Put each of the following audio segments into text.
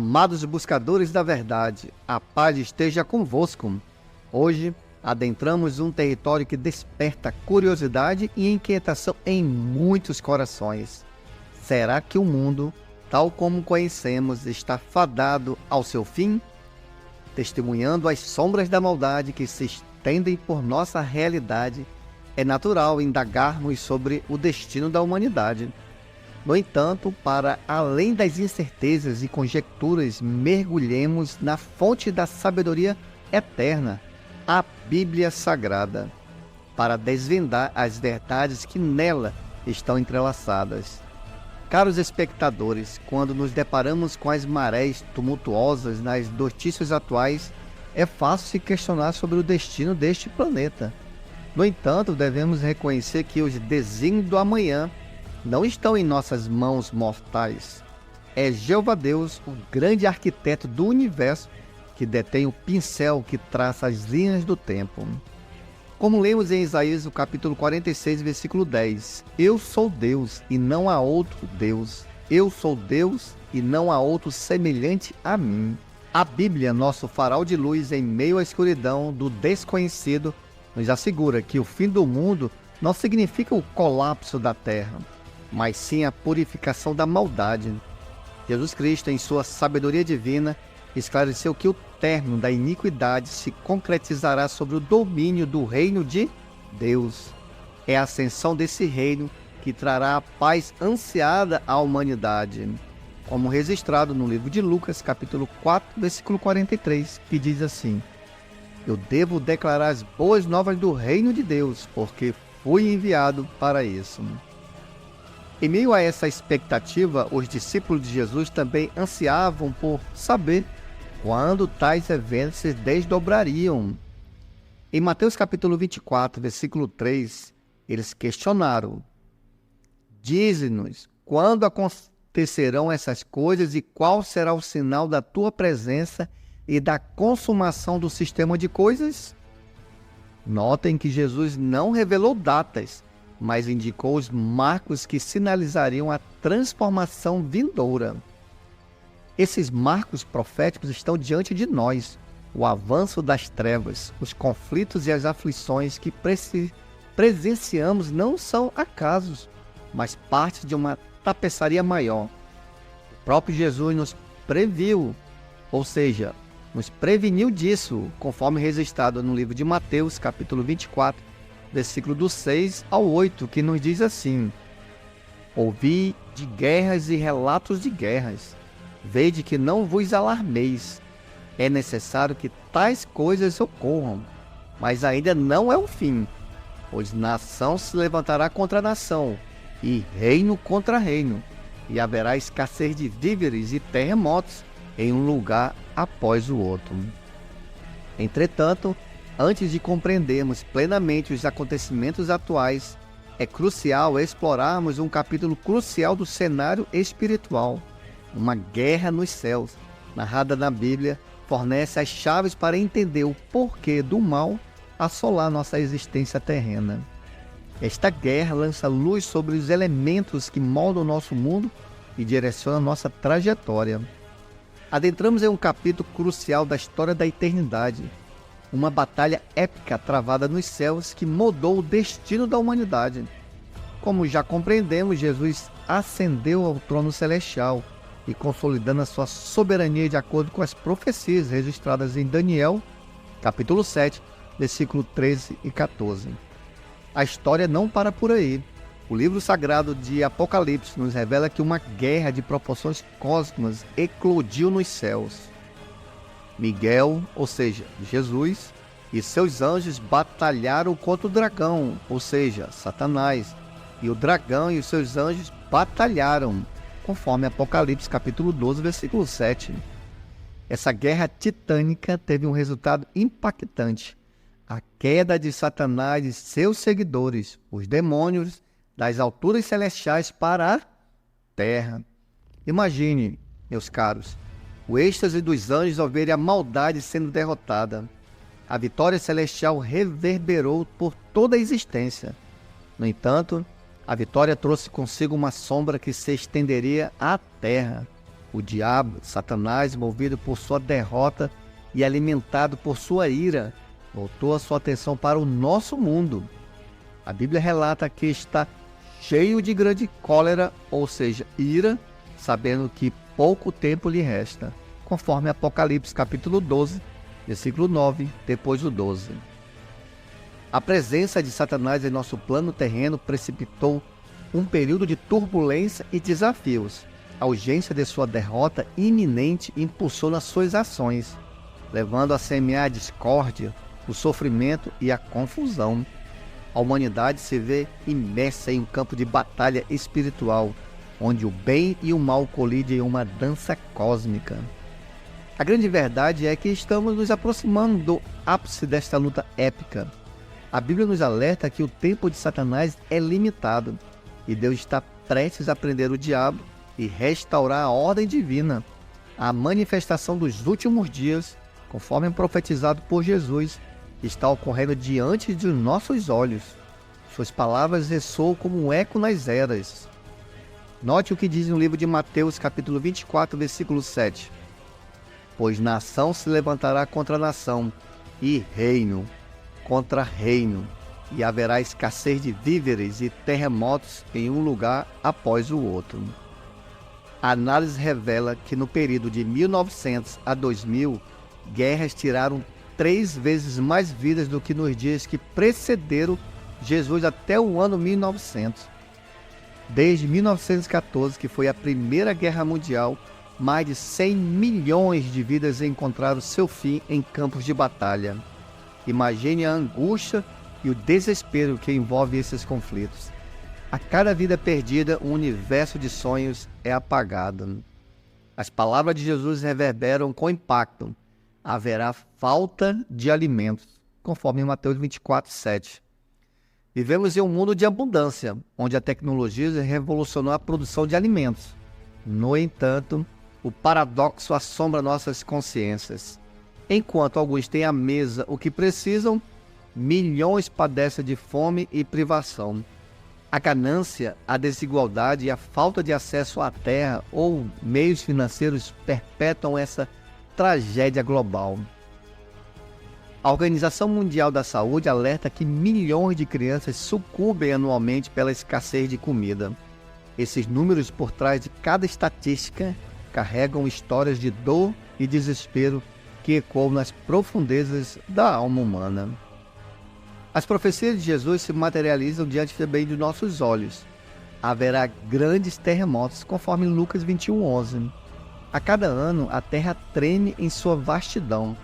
Amados buscadores da verdade, a paz esteja convosco. Hoje, adentramos um território que desperta curiosidade e inquietação em muitos corações. Será que o mundo, tal como conhecemos, está fadado ao seu fim? Testemunhando as sombras da maldade que se estendem por nossa realidade, é natural indagarmos sobre o destino da humanidade. No entanto, para além das incertezas e conjecturas, mergulhemos na fonte da sabedoria eterna, a Bíblia Sagrada, para desvendar as verdades que nela estão entrelaçadas. Caros espectadores, quando nos deparamos com as marés tumultuosas nas notícias atuais, é fácil se questionar sobre o destino deste planeta. No entanto, devemos reconhecer que os desígnios do amanhã não estão em nossas mãos mortais. É Jeová Deus, o grande arquiteto do universo, que detém o pincel que traça as linhas do tempo. Como lemos em Isaías, o capítulo 46, versículo 10, Eu sou Deus e não há outro Deus. Eu sou Deus e não há outro semelhante a mim. A Bíblia, nosso farol de luz em meio à escuridão do desconhecido, nos assegura que o fim do mundo não significa o colapso da terra, mas sim a purificação da maldade. Jesus Cristo, em sua sabedoria divina, esclareceu que o término da iniquidade se concretizará sobre o domínio do reino de Deus. É a ascensão desse reino que trará a paz ansiada à humanidade, como registrado no livro de Lucas, capítulo 4, versículo 43, que diz assim: Eu devo declarar as boas novas do reino de Deus, porque fui enviado para isso. Em meio a essa expectativa, os discípulos de Jesus também ansiavam por saber quando tais eventos se desdobrariam. Em Mateus capítulo 24, versículo 3, eles questionaram: Dize-nos, quando acontecerão essas coisas e qual será o sinal da tua presença e da consumação do sistema de coisas? Notem que Jesus não revelou datas, mas indicou os marcos que sinalizariam a transformação vindoura. Esses marcos proféticos estão diante de nós. O avanço das trevas, os conflitos e as aflições que presenciamos não são acasos, mas parte de uma tapeçaria maior. O próprio Jesus nos previu, ou seja, nos preveniu disso, conforme registrado no livro de Mateus, capítulo 24, versículo do 6 ao 8, que nos diz assim: Ouvi de guerras e relatos de guerras. Vede que não vos alarmeis. É necessário que tais coisas ocorram, mas ainda não é o fim, pois nação se levantará contra nação, e reino contra reino, e haverá escassez de víveres e terremotos em um lugar após o outro. Entretanto, antes de compreendermos plenamente os acontecimentos atuais, é crucial explorarmos um capítulo crucial do cenário espiritual. Uma guerra nos céus, narrada na Bíblia, fornece as chaves para entender o porquê do mal assolar nossa existência terrena. Esta guerra lança luz sobre os elementos que moldam nosso mundo e direcionam nossa trajetória. Adentramos em um capítulo crucial da história da eternidade, uma batalha épica travada nos céus que mudou o destino da humanidade. Como já compreendemos, Jesus ascendeu ao trono celestial e consolidando a sua soberania de acordo com as profecias registradas em Daniel, capítulo 7, versículo 13 e 14. A história não para por aí. O livro sagrado de Apocalipse nos revela que uma guerra de proporções cósmicas eclodiu nos céus. Miguel, ou seja, Jesus, e seus anjos batalharam contra o dragão, ou seja, Satanás, e o dragão e os seus anjos batalharam, conforme Apocalipse capítulo 12, versículo 7. Essa guerra titânica teve um resultado impactante: a queda de Satanás e seus seguidores, os demônios, das alturas celestiais para a terra. Imagine, meus caros, o êxtase dos anjos ao verem a maldade sendo derrotada. A vitória celestial reverberou por toda a existência. No entanto, a vitória trouxe consigo uma sombra que se estenderia à terra. O diabo, Satanás, movido por sua derrota e alimentado por sua ira, voltou a sua atenção para o nosso mundo. A Bíblia relata que está cheio de grande cólera, ou seja, ira, sabendo que pouco tempo lhe resta, conforme Apocalipse capítulo 12, versículo 9, depois do 12. A presença de Satanás em nosso plano terreno precipitou um período de turbulência e desafios. A urgência de sua derrota iminente impulsiona suas ações, levando a semear a discórdia, o sofrimento e a confusão. A humanidade se vê imersa em um campo de batalha espiritual, onde o bem e o mal colidem em uma dança cósmica. A grande verdade é que estamos nos aproximando do ápice desta luta épica. A Bíblia nos alerta que o tempo de Satanás é limitado e Deus está prestes a prender o diabo e restaurar a ordem divina. A manifestação dos últimos dias, conforme profetizado por Jesus, está ocorrendo diante de nossos olhos. Suas palavras ressoam como um eco nas eras. Note o que diz no livro de Mateus, capítulo 24, versículo 7. Pois nação se levantará contra nação, e reino contra reino, e haverá escassez de víveres e terremotos em um lugar após o outro. A análise revela que no período de 1900 a 2000, guerras tiraram 3 vezes mais vidas do que nos dias que precederam Jesus até o ano 1900. Desde 1914, que foi a Primeira Guerra Mundial, mais de 100 milhões de vidas encontraram seu fim em campos de batalha. Imagine a angústia e o desespero que envolve esses conflitos. A cada vida perdida, um universo de sonhos é apagado. As palavras de Jesus reverberam com impacto. Haverá falta de alimentos, conforme Mateus 24, 7. Vivemos em um mundo de abundância, onde a tecnologia revolucionou a produção de alimentos. No entanto, o paradoxo assombra nossas consciências. Enquanto alguns têm à mesa o que precisam, milhões padecem de fome e privação. A ganância, a desigualdade e a falta de acesso à terra ou meios financeiros perpetuam essa tragédia global. A Organização Mundial da Saúde alerta que milhões de crianças sucumbem anualmente pela escassez de comida. Esses números por trás de cada estatística carregam histórias de dor e desespero que ecoam nas profundezas da alma humana. As profecias de Jesus se materializam diante também de nossos olhos. Haverá grandes terremotos, conforme Lucas 21:11. A cada ano, a terra treme em sua vastidão,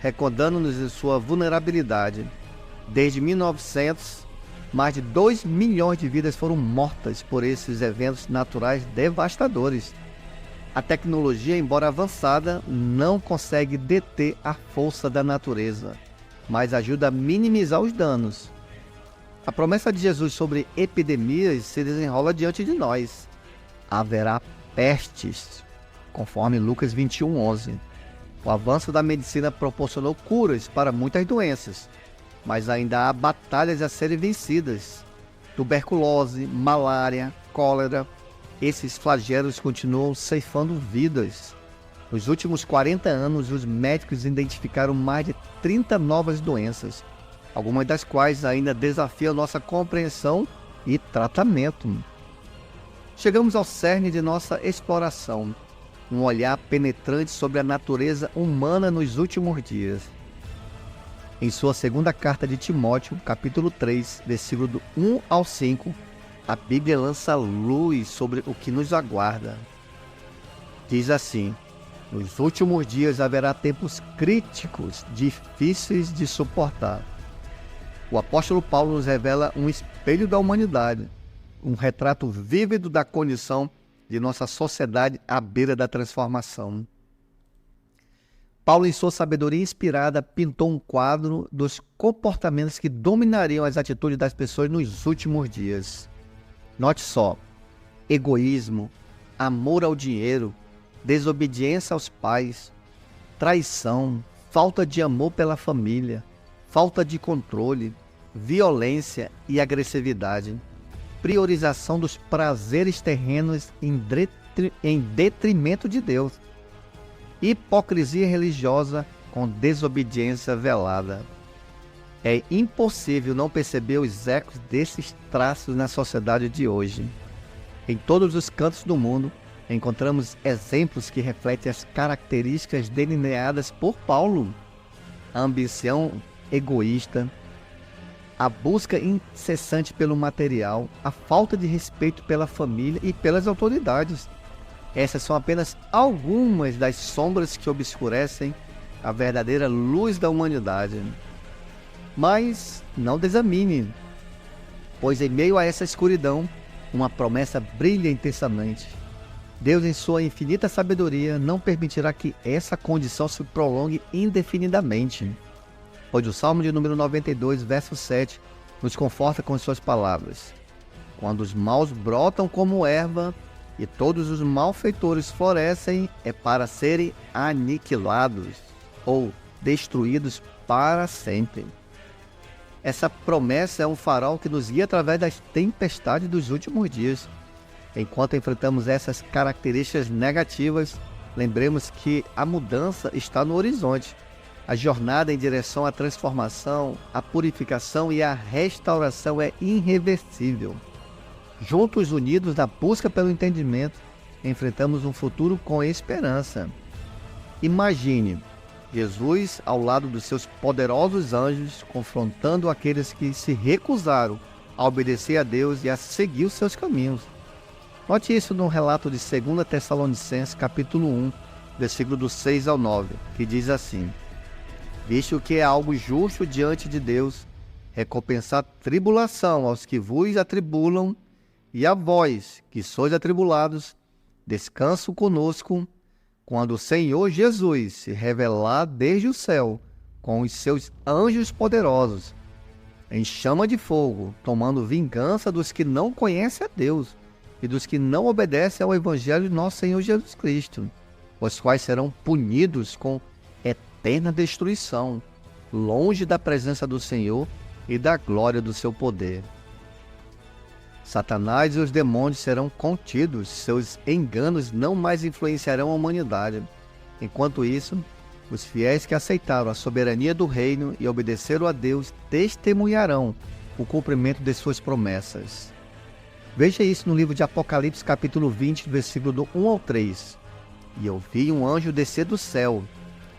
recordando-nos de sua vulnerabilidade. Desde 1900, mais de 2 milhões de vidas foram mortas por esses eventos naturais devastadores. A tecnologia, embora avançada, não consegue deter a força da natureza, mas ajuda a minimizar os danos. A promessa de Jesus sobre epidemias se desenrola diante de nós. Haverá pestes, conforme Lucas 21:11. O avanço da medicina proporcionou curas para muitas doenças, mas ainda há batalhas a serem vencidas. Tuberculose, malária, cólera, esses flagelos continuam ceifando vidas. Nos últimos 40 anos, os médicos identificaram mais de 30 novas doenças, algumas das quais ainda desafiam nossa compreensão e tratamento. Chegamos ao cerne de nossa exploração, um olhar penetrante sobre a natureza humana nos últimos dias. Em sua segunda carta de Timóteo, capítulo 3, versículo do 1 ao 5, a Bíblia lança luz sobre o que nos aguarda. Diz assim: nos últimos dias haverá tempos críticos, difíceis de suportar. O apóstolo Paulo nos revela um espelho da humanidade, um retrato vívido da condição de nossa sociedade à beira da transformação. Paulo, em sua sabedoria inspirada, pintou um quadro dos comportamentos que dominariam as atitudes das pessoas nos últimos dias. Note só: egoísmo, amor ao dinheiro, desobediência aos pais, traição, falta de amor pela família, falta de controle, violência e agressividade, priorização dos prazeres terrenos em em detrimento de Deus. Hipocrisia religiosa com desobediência velada. É impossível não perceber os ecos desses traços na sociedade de hoje. Em todos os cantos do mundo, encontramos exemplos que refletem as características delineadas por Paulo. A ambição egoísta, a busca incessante pelo material, a falta de respeito pela família e pelas autoridades. Essas são apenas algumas das sombras que obscurecem a verdadeira luz da humanidade. Mas não desanime, pois em meio a essa escuridão, uma promessa brilha intensamente. Deus, em sua infinita sabedoria, não permitirá que essa condição se prolongue indefinidamente. Pois o Salmo de número 92, verso 7, nos conforta com suas palavras. Quando os maus brotam como erva e todos os malfeitores florescem, é para serem aniquilados ou destruídos para sempre. Essa promessa é um farol que nos guia através das tempestades dos últimos dias. Enquanto enfrentamos essas características negativas, lembremos que a mudança está no horizonte. A jornada em direção à transformação, à purificação e à restauração é irreversível. Juntos, unidos na busca pelo entendimento, enfrentamos um futuro com esperança. Imagine Jesus ao lado dos seus poderosos anjos, confrontando aqueles que se recusaram a obedecer a Deus e a seguir os seus caminhos. Note isso no relato de 2 Tessalonicenses, capítulo 1, versículo do 6 ao 9, que diz assim: Visto que é algo justo diante de Deus, recompensar tribulação aos que vos atribulam, e a vós, que sois atribulados, descanso conosco, quando o Senhor Jesus se revelar desde o céu, com os seus anjos poderosos, em chama de fogo, tomando vingança dos que não conhecem a Deus e dos que não obedecem ao Evangelho de nosso Senhor Jesus Cristo, os quais serão punidos com eterna destruição, longe da presença do Senhor e da glória do seu poder. Satanás e os demônios serão contidos, seus enganos não mais influenciarão a humanidade. Enquanto isso, os fiéis que aceitaram a soberania do reino e obedeceram a Deus testemunharão o cumprimento de suas promessas. Veja isso no livro de Apocalipse, capítulo 20, versículo do 1 ao 3. E eu vi um anjo descer do céu,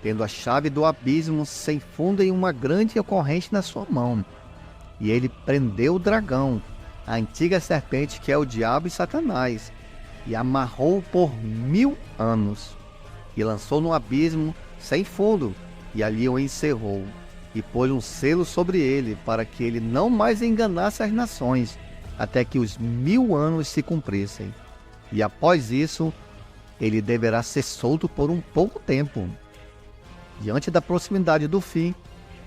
tendo a chave do abismo sem fundo e uma grande corrente na sua mão. E ele prendeu o dragão, a antiga serpente que é o diabo e Satanás, e amarrou-o por 1000 anos, e lançou no abismo sem fundo, e ali o encerrou, e pôs um selo sobre ele, para que ele não mais enganasse as nações, até que os 1000 anos se cumprissem. E após isso, ele deverá ser solto por um pouco tempo. Diante da proximidade do fim,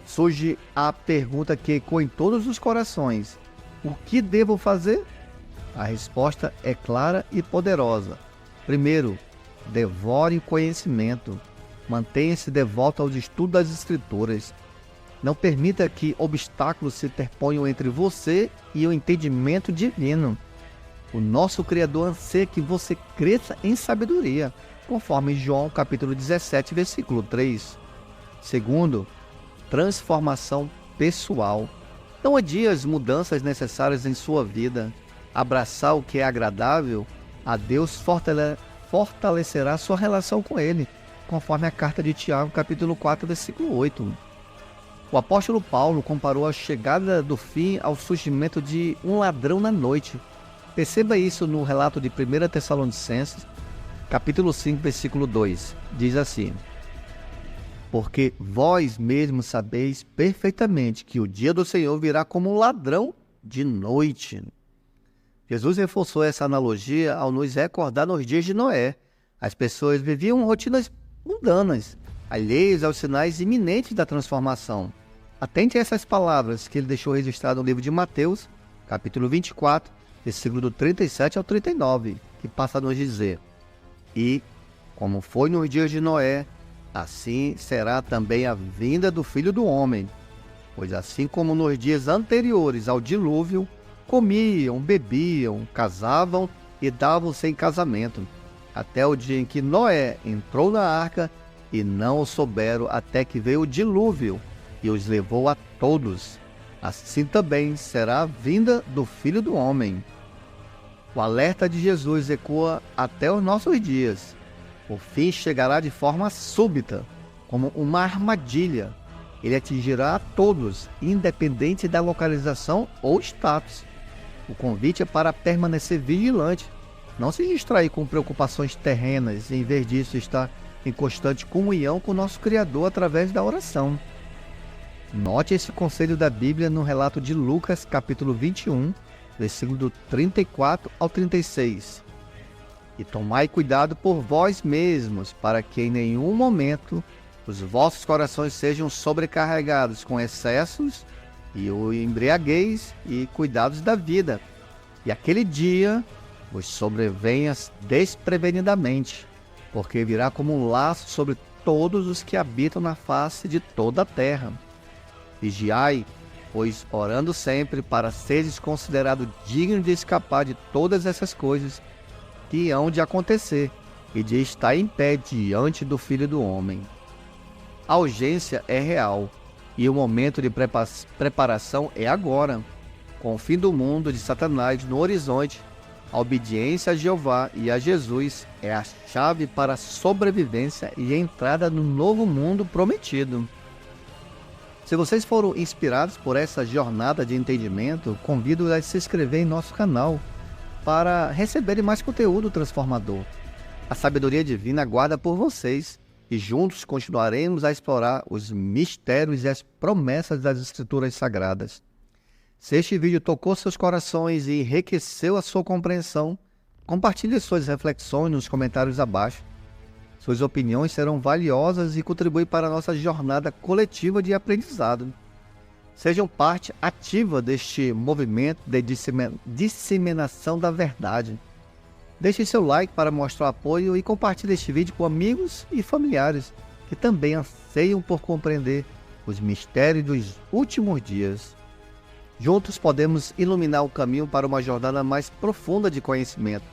surge a pergunta que ecoa em todos os corações: o que devo fazer? A resposta é clara e poderosa. Primeiro, devore o conhecimento. Mantenha-se devoto aos estudos das Escrituras. Não permita que obstáculos se interponham entre você e o entendimento divino. O nosso Criador anseia que você cresça em sabedoria, conforme João capítulo 17, versículo 3. Segundo, transformação pessoal. Não adie as mudanças necessárias em sua vida. Abraçar o que é agradável a Deus fortalecerá sua relação com Ele, conforme a carta de Tiago, capítulo 4, versículo 8. O apóstolo Paulo comparou a chegada do fim ao surgimento de um ladrão na noite. Perceba isso no relato de 1 Tessalonicenses, capítulo 5, versículo 2. Diz assim: Porque vós mesmos sabeis perfeitamente que o dia do Senhor virá como um ladrão de noite. Jesus reforçou essa analogia ao nos recordar nos dias de Noé. As pessoas viviam rotinas mundanas, alheios aos sinais iminentes da transformação. Atente a essas palavras que ele deixou registrado no livro de Mateus, capítulo 24, versículo do 37 ao 39, que passa a nos dizer: E, como foi nos dias de Noé, assim será também a vinda do Filho do Homem. Pois assim como nos dias anteriores ao dilúvio, comiam, bebiam, casavam e davam-se em casamento, até o dia em que Noé entrou na arca, e não o souberam até que veio o dilúvio e os levou a todos. Assim também será a vinda do Filho do Homem. O alerta de Jesus ecoa até os nossos dias. O fim chegará de forma súbita, como uma armadilha. Ele atingirá a todos, independente da localização ou status. O convite é para permanecer vigilante, não se distrair com preocupações terrenas, e em vez disso estar em constante comunhão com o nosso Criador através da oração. Note esse conselho da Bíblia no relato de Lucas, capítulo 21, versículo do 34 ao 36. E tomai cuidado por vós mesmos, para que em nenhum momento os vossos corações sejam sobrecarregados com excessos e o embriagueis e cuidados da vida. E aquele dia vos sobrevenha desprevenidamente, porque virá como um laço sobre todos os que habitam na face de toda a terra. Vigiai, pois orando sempre, para seres considerados dignos de escapar de todas essas coisas que hão de acontecer e de estar em pé diante do Filho do Homem. A urgência é real e o momento de preparação é agora. Com o fim do mundo de Satanás no horizonte, a obediência a Jeová e a Jesus é a chave para a sobrevivência e a entrada no novo mundo prometido. Se vocês foram inspirados por essa jornada de entendimento, convido a se inscrever em nosso canal para receberem mais conteúdo transformador. A sabedoria divina aguarda por vocês e juntos continuaremos a explorar os mistérios e as promessas das Escrituras Sagradas. Se este vídeo tocou seus corações e enriqueceu a sua compreensão, compartilhe suas reflexões nos comentários abaixo. Suas opiniões serão valiosas e contribuem para a nossa jornada coletiva de aprendizado. Sejam parte ativa deste movimento de disseminação da verdade. Deixe seu like para mostrar apoio e compartilhe este vídeo com amigos e familiares que também anseiam por compreender os mistérios dos últimos dias. Juntos podemos iluminar o caminho para uma jornada mais profunda de conhecimento.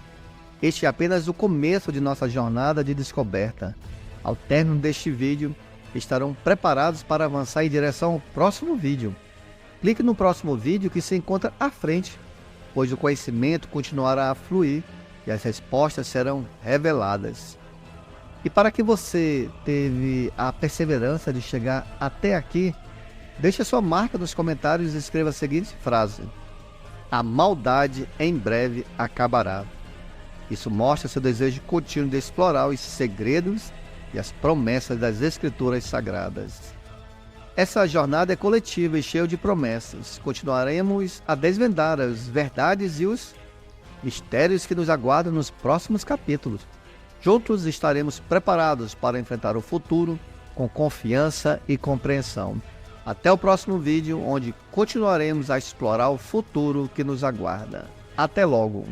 Este é apenas o começo de nossa jornada de descoberta. Ao término deste vídeo, estarão preparados para avançar em direção ao próximo vídeo. Clique no próximo vídeo que se encontra à frente, pois o conhecimento continuará a fluir e as respostas serão reveladas. E para que você teve a perseverança de chegar até aqui, deixe sua marca nos comentários e escreva a seguinte frase: a maldade em breve acabará. Isso mostra seu desejo contínuo de explorar os segredos e as promessas das Escrituras Sagradas. Essa jornada é coletiva e cheia de promessas. Continuaremos a desvendar as verdades e os mistérios que nos aguardam nos próximos capítulos. Juntos estaremos preparados para enfrentar o futuro com confiança e compreensão. Até o próximo vídeo, onde continuaremos a explorar o futuro que nos aguarda. Até logo!